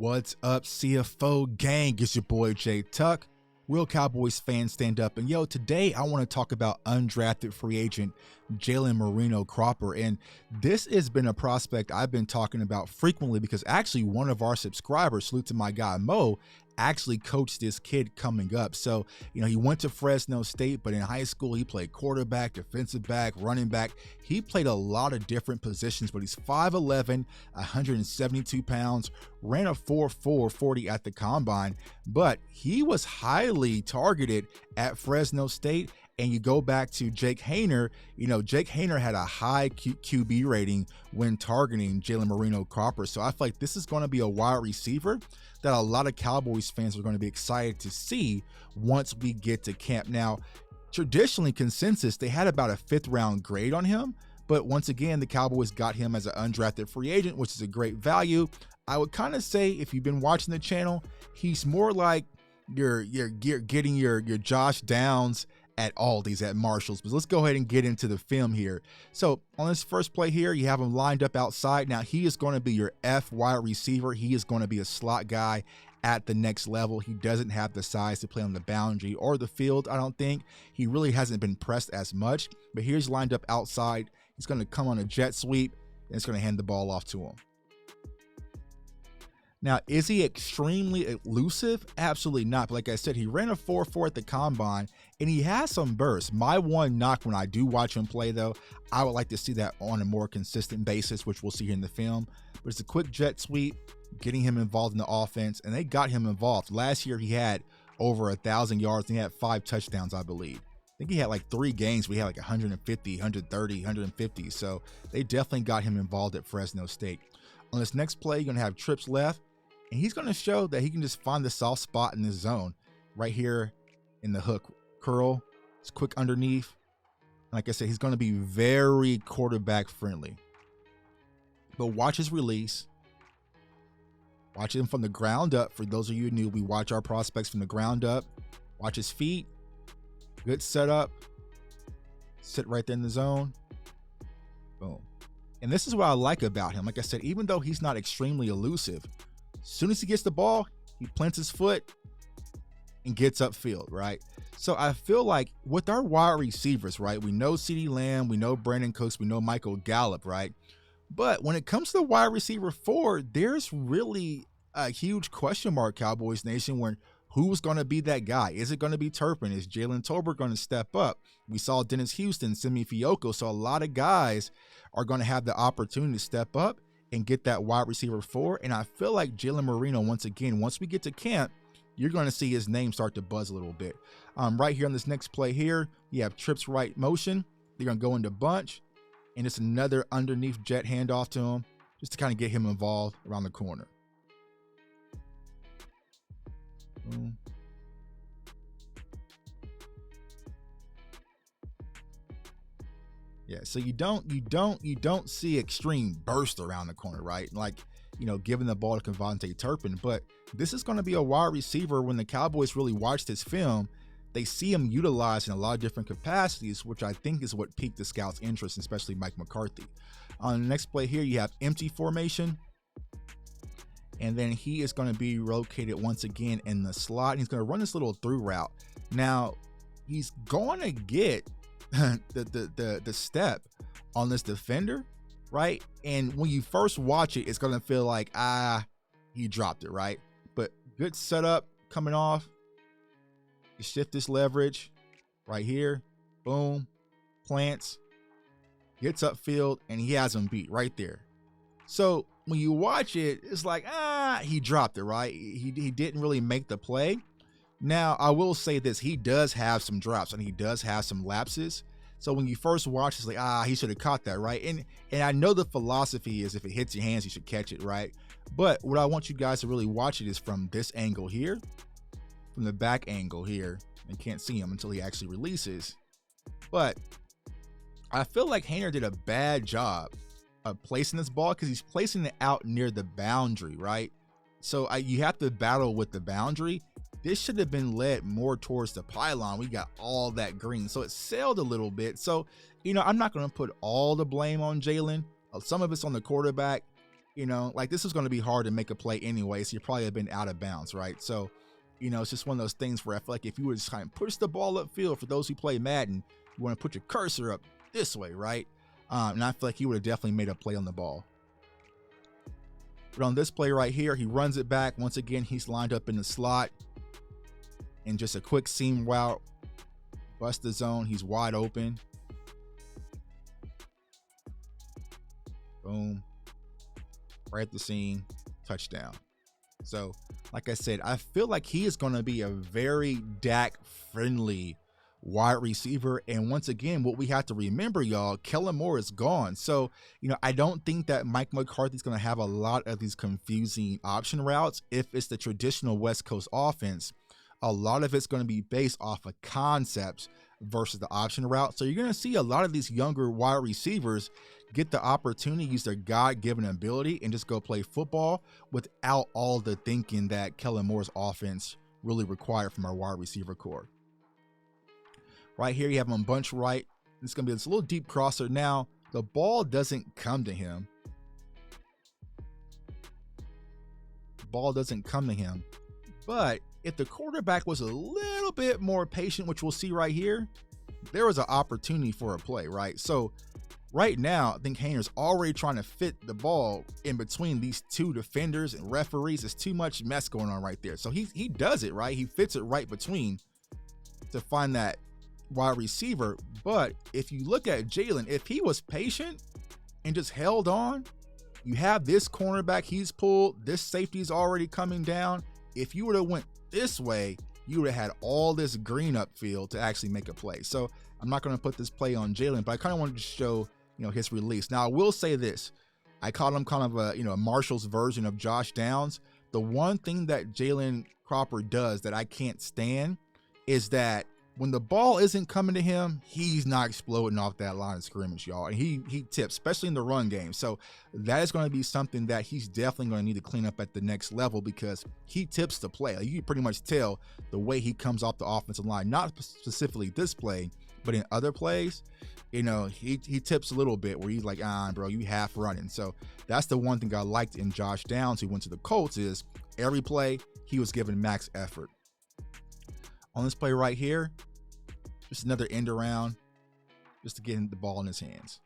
What's up, CFO gang? It's your boy Jay Tuck. Real Cowboys fans, stand up. And yo, today I want to talk about undrafted free agent Jalen Moreno-Cropper. And this has been a prospect I've been talking about frequently because actually one of our subscribers, salute to my guy Mo, actually coached this kid coming up. So, he went to Fresno State, but in high school, he played quarterback, defensive back, running back. He played a lot of different positions, but he's 5'11", 172 pounds, ran a 4.4 40 at the combine, but he was highly targeted at Fresno State. And you go back to Jake Haener, Jake Haener had a high QB rating when targeting Jalen Moreno-Cropper. So I feel like this is going to be a wide receiver that a lot of Cowboys fans are going to be excited to see once we get to camp. Now, traditionally, consensus, they had about a 5th round grade on him. But once again, the Cowboys got him as an undrafted free agent, which is a great value. I would kind of say, if you've been watching the channel, he's more like you're getting your Josh Downs at Aldi's, at Marshall's. But let's go ahead and get into the film here. So on this first play here, you have him lined up outside. Now he is going to be your F wide receiver. He is going to be a slot guy at the next level. He doesn't have the size to play on the boundary or the field, I don't think. He really hasn't been pressed as much, but here's lined up outside. He's going to come on a jet sweep and it's going to hand the ball off to him. Now, is he extremely elusive? Absolutely not. But like I said, he ran a 4.4 at the combine, and he has some bursts. My one knock when I do watch him play, though, I would like to see that on a more consistent basis, which we'll see here in the film. But it's a quick jet sweep, getting him involved in the offense, and they got him involved. Last year, he had over 1,000 yards, and he had 5 touchdowns, I believe. I think he had like 3 games where he had like 150, 130, 150. So they definitely got him involved at Fresno State. On this next play, you're going to have trips left. And he's going to show that he can just find the soft spot in the zone right here in the hook. Curl, it's quick underneath. Like I said, he's going to be very quarterback friendly. But watch his release. Watch him from the ground up. For those of you who knew, we watch our prospects from the ground up. Watch his feet. Good setup. Sit right there in the zone. Boom. And this is what I like about him. Like I said, even though he's not extremely elusive, as soon as he gets the ball, he plants his foot and gets upfield, right? So I feel like with our wide receivers, right, we know CeeDee Lamb, we know Brandon Cooks, we know Michael Gallup, right? But when it comes to the wide receiver 4, there's really a huge question mark, Cowboys Nation, when who's going to be that guy? Is it going to be Turpin? Is Jalen Tolbert going to step up? We saw Dennis Houston, Simi Fioco, so a lot of guys are going to have the opportunity to step up and get that wide receiver 4. And I feel like Jalen Moreno, once again, once we get to camp, you're going to see his name start to buzz a little bit. Right here on this next play here, you have trips right motion. They're going to go into bunch, and it's another underneath jet handoff to him just to kind of get him involved around the corner. Boom. Yeah, so you don't see extreme burst around the corner, right? Like, giving the ball to Devontae Turpin. But this is going to be a wide receiver. When the Cowboys really watch this film, they see him utilized in a lot of different capacities, which I think is what piqued the scouts' interest, especially Mike McCarthy. On the next play here, you have empty formation. And then he is going to be located once again in the slot. He's going to run this little through route. Now, he's going to get the step on this defender, right? And when you first watch it, it's going to feel like, he dropped it, right? But good setup coming off. You shift this leverage right here. Boom. Plants. Gets upfield, and he has him beat right there. So when you watch it, it's like, he dropped it, right? He didn't really make the play. Now, I will say this. He does have some drops, and he does have some lapses. So when you first watch, it's like, he should have caught that, right? And I know the philosophy is if it hits your hands, you should catch it, right? But what I want you guys to really watch it is from this angle here, from the back angle here. And can't see him until he actually releases. But I feel like Haener did a bad job of placing this ball because he's placing it out near the boundary, right? So you have to battle with the boundary. This should have been led more towards the pylon. We got all that green, so it sailed a little bit. So, I'm not going to put all the blame on Jalen. Some of it's on the quarterback. Like this is going to be hard to make a play anyway, so you probably have been out of bounds, right? So, it's just one of those things where I feel like if you were just kind of push the ball upfield, for those who play Madden, you want to put your cursor up this way, right? And I feel like he would have definitely made a play on the ball. But on this play right here, he runs it back. Once again, he's lined up in the slot. And just a quick seam route. Bust the zone. He's wide open. Boom. Right at the seam. Touchdown. So, like I said, I feel like he is going to be a very Dak-friendly wide receiver. And once again, what we have to remember, y'all, Kellen Moore is gone. So, I don't think that Mike McCarthy's going to have a lot of these confusing option routes. If it's the traditional West Coast offense, a lot of it's going to be based off of concepts versus the option route. So you're going to see a lot of these younger wide receivers get the opportunity to use their God-given ability and just go play football without all the thinking that Kellen Moore's offense really required from our wide receiver core. Right here, you have him bunch right. It's going to be this little deep crosser. Now, the ball doesn't come to him. The ball doesn't come to him. But if the quarterback was a little bit more patient, which we'll see right here, there was an opportunity for a play, right? So right now, I think Hayner's already trying to fit the ball in between these two defenders and referees. There's too much mess going on right there. So he does it, right? He fits it right between to find that wide receiver. But if you look at Jalen, if he was patient and just held on, you have this cornerback he's pulled, this safety is already coming down. If you would have went this way, you would have had all this green upfield to actually make a play. So I'm not going to put this play on Jalen, but I kind of wanted to show, his release. Now I will say this, I call him kind of a, Marshall's version of Josh Downs. The one thing that Jalen Cropper does that I can't stand is that when the ball isn't coming to him, he's not exploding off that line of scrimmage, y'all. And he tips, especially in the run game. So that is going to be something that he's definitely going to need to clean up at the next level, because he tips the play. Like, you can pretty much tell the way he comes off the offensive line, not specifically this play, but in other plays, he tips a little bit where he's like, bro, you half running. So that's the one thing I liked in Josh Downs, who went to the Colts, is every play he was given max effort. On this play right here, just another end around, just to get the ball in his hands.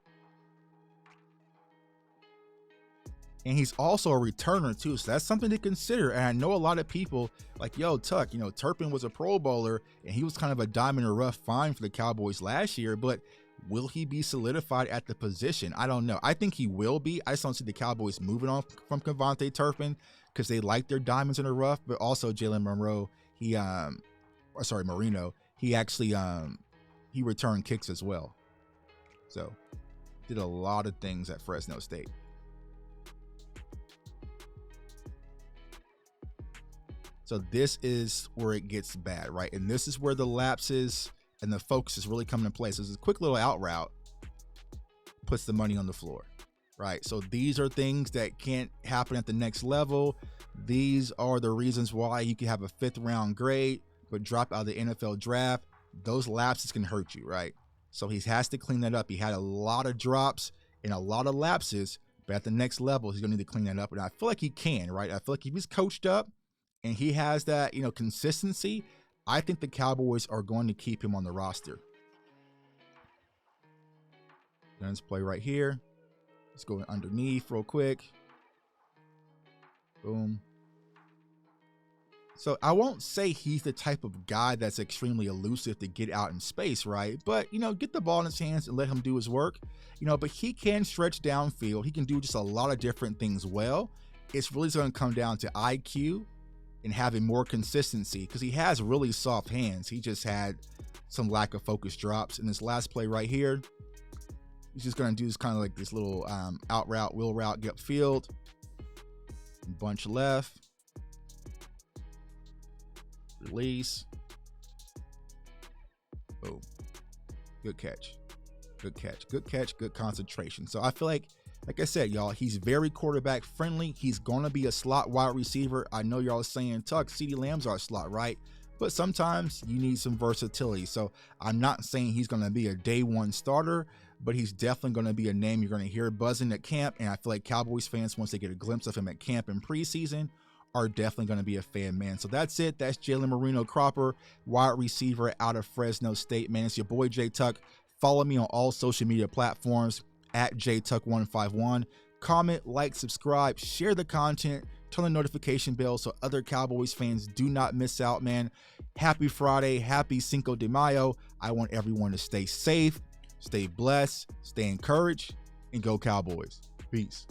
And he's also a returner too, so that's something to consider. And I know a lot of people like, yo, Tuck, Turpin was a Pro Bowler and he was kind of a diamond in the rough find for the Cowboys last year, but will he be solidified at the position? I don't know. I think he will be. I just don't see the Cowboys moving on from Kevontae Turpin because they like their diamonds in the rough, but also Jalen Moreno, he actually he returned kicks as well. So did a lot of things at Fresno State. So this is where it gets bad, right? And this is where the lapses and the focus is really coming into play. So this is a quick little out route, puts the money on the floor, right? So these are things that can't happen at the next level. These are the reasons why you can have a 5th round grade but drop out of the NFL draft. Those lapses can hurt you, right? So he has to clean that up. He had a lot of drops and a lot of lapses, but at the next level, he's going to need to clean that up. And I feel like he can, right? I feel like if he's coached up and he has that, consistency, I think the Cowboys are going to keep him on the roster. Let's play right here. Let's go underneath real quick. Boom. So I won't say he's the type of guy that's extremely elusive to get out in space, right? But, get the ball in his hands and let him do his work. But he can stretch downfield. He can do just a lot of different things well. It's really going to come down to IQ and having more consistency, because he has really soft hands. He just had some lack of focus drops. In this last play right here, he's just going to do this kind of like this little out route, wheel route, get upfield, bunch left. Release. Boom. Good catch. Good catch. Good catch. Good concentration. So I feel like I said, y'all, he's very quarterback friendly. He's going to be a slot wide receiver. I know y'all are saying, Tuck, CeeDee Lamb's our slot, right? But sometimes you need some versatility. So I'm not saying he's going to be a day one starter, but he's definitely going to be a name you're going to hear buzzing at camp. And I feel like Cowboys fans, once they get a glimpse of him at camp and preseason, are definitely going to be a fan, man. So that's it. That's Jalen Moreno-Cropper, wide receiver out of Fresno State, man. It's your boy J Tuck. Follow me on all social media platforms at JTuck151. Comment, like, subscribe, share the content, turn the notification bell so other Cowboys fans do not miss out, man. Happy Friday, happy Cinco de Mayo. I want everyone to stay safe, stay blessed, stay encouraged, and go Cowboys. Peace.